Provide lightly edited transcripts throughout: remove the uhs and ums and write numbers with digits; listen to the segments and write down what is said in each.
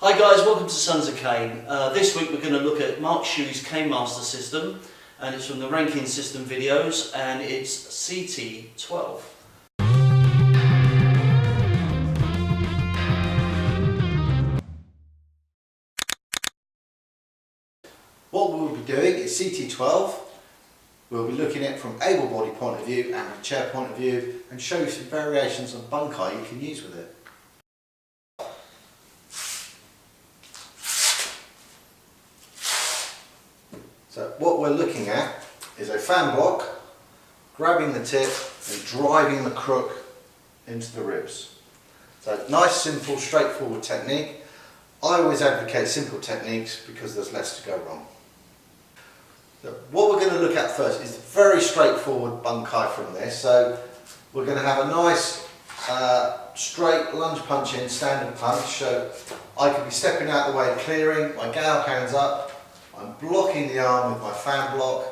Hi guys, welcome to Sons of Cane. This week we're going to look at Mark Schey's Cane Master system, and it's from the ranking system videos, and it's CT12. What we'll be doing is CT12. We'll be looking at it from able-bodied point of view and a chair point of view, and show you some variations of Bankai you can use with it. So what we're looking at is a fan block, grabbing the tip and driving the crook into the ribs. So nice, simple, straightforward technique. I always advocate simple techniques because there's less to go wrong. So what we're going to look at first is the very straightforward Bankai from this. So we're going to have a nice straight lunge punch in, standard punch. So I could be stepping out the way, clearing, my gallop hands up, I'm blocking the arm with my fan block,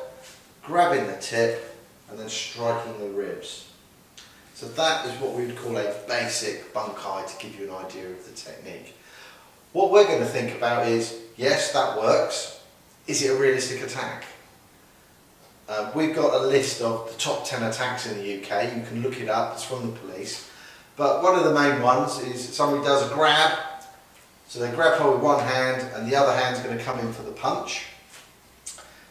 grabbing the tip and then striking the ribs. So that is what we would call a basic Bankai, to give you an idea of the technique. What we're going to think about is, yes, that works. Is it a realistic attack? We've got a list of the top 10 attacks in the UK. You can look it up, it's from the police. But one of the main ones is somebody does a grab. So they grab hold with one hand and the other hand's going to come in for the punch.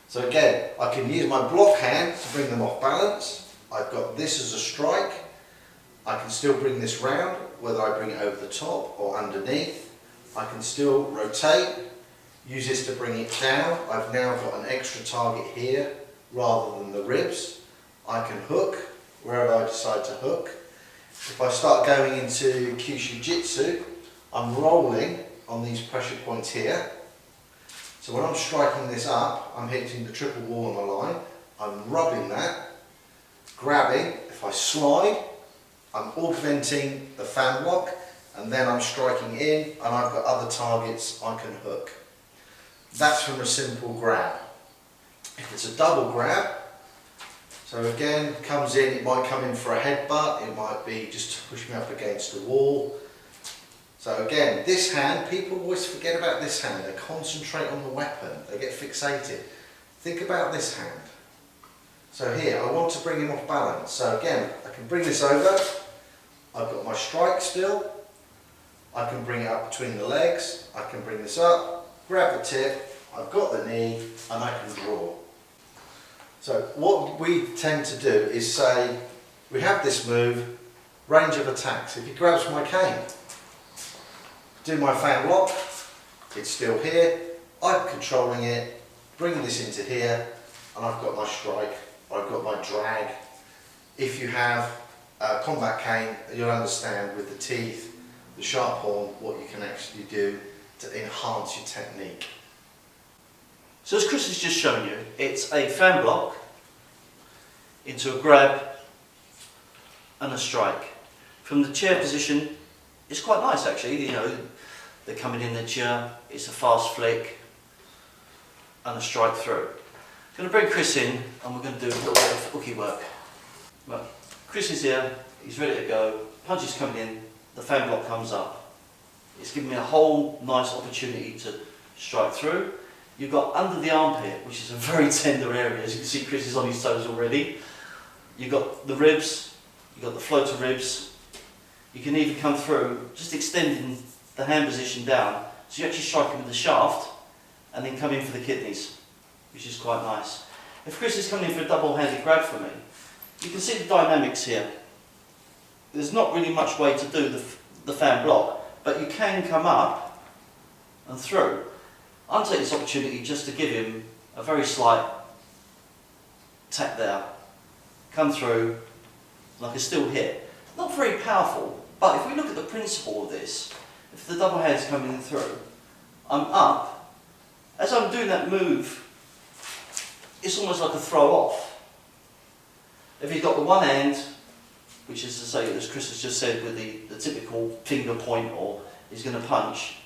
So again, I can use my block hand to bring them off balance. I've got this as a strike. I can still bring this round, whether I bring it over the top or underneath. I can still rotate, use this to bring it down. I've now got an extra target here rather than the ribs. I can hook wherever I decide to hook. If I start going into Kyushu Jitsu, I'm rolling on these pressure points here. So when I'm striking this up, I'm hitting the triple wall on the line. I'm rubbing that, grabbing. If I slide, I'm augmenting the fan block, and then I'm striking in, and I've got other targets I can hook. That's from a simple grab. If it's a double grab, so again, comes in, it might come in for a headbutt, it might be just to push me up against the wall. So again, this hand, people always forget about this hand. They concentrate on the weapon, they get fixated. Think about this hand. So here, I want to bring him off balance. So again, I can bring this over. I've got my strike still. I can bring it up between the legs. I can bring this up, grab the tip. I've got the knee, and I can draw. So what we tend to do is say, we have this move, range of attacks. If he grabs my cane, do my fan block, it's still here, I'm controlling it, bringing this into here, and I've got my strike, I've got my drag. If you have a combat cane, you'll understand with the teeth, the sharp horn, what you can actually do to enhance your technique. So as Chris has just shown you, it's a fan block into a grab and a strike. From the chair position, it's quite nice actually, you know, they're coming in the chair, it's a fast flick and a strike through. I'm going to bring Chris in and we're going to do a little bit of hooky work. Right. Chris is here, he's ready to go, punch is coming in, the fan block comes up. It's giving me a whole nice opportunity to strike through. You've got under the armpit, which is a very tender area, as you can see Chris is on his toes already. You've got the ribs, you've got the floater ribs. You can even come through, just extending the hand position down, so you're actually striking with the shaft, and then come in for the kidneys, which is quite nice. If Chris is coming in for a double-handed grab for me, you can see the dynamics here. There's not really much way to do the fan block, but you can come up and through. I'm taking this opportunity just to give him a very slight tap there, come through, like a still hit. Not very powerful, but if we look at the principle of this, if the double hand's coming in through, I'm up. As I'm doing that move, it's almost like a throw off. If you've got the one hand, which is to say, as Chris has just said, with the typical finger point, or he's going to punch,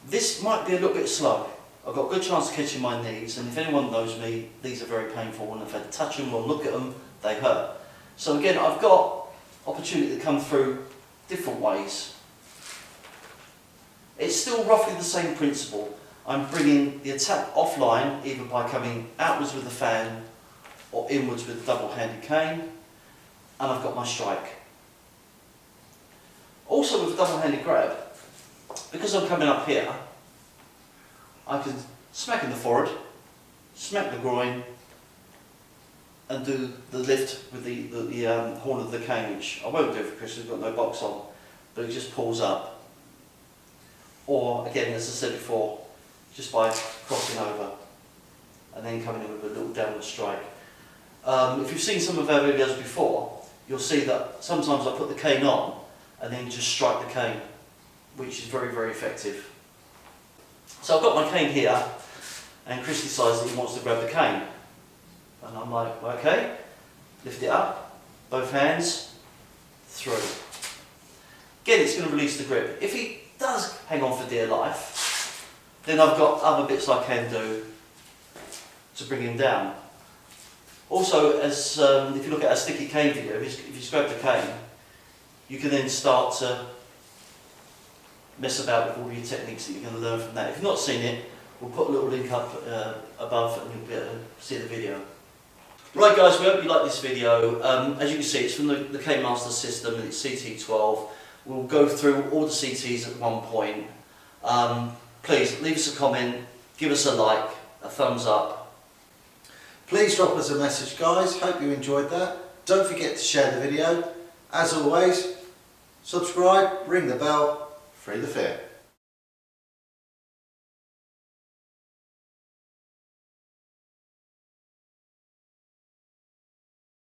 this might be a little bit slow. I've got a good chance of catching my knees, and if anyone knows me, these are very painful, and if I touch them or look at them, they hurt. So again, I've got opportunity to come through different ways. It's still roughly the same principle. I'm bringing the attack offline either by coming outwards with the fan or inwards with the double-handed cane, and I've got my strike. Also with a double-handed grab, because I'm coming up here, I can smack in the forehead, smack the groin, and do the lift with the horn of the cane, which I won't do for Chris, we've got no box on, but it just pulls up. Or again, as I said before, just by crossing over and then coming in with a little downward strike. If you've seen some of our videos before, you'll see that sometimes I put the cane on and then just strike the cane, which is very, very effective. So I've got my cane here, and Chris decides that he wants to grab the cane. And I'm like, okay, lift it up, both hands, through. Again, it's going to release the grip. If he does hang on for dear life, then I've got other bits I can do to bring him down. Also, as if you look at a sticky cane video, if you grab the cane, you can then start to mess about with all your techniques that you're going to learn from that. If you've not seen it, we'll put a little link up above and you'll be able to see the video. Right guys, we hope you like this video. As you can see, it's from the Cane Master system and it's CT12. We'll go through all the CTs at one point. Please leave us a comment, give us a like, a thumbs up. Please drop us a message guys, hope you enjoyed that. Don't forget to share the video. As always, subscribe, ring the bell, free the fear.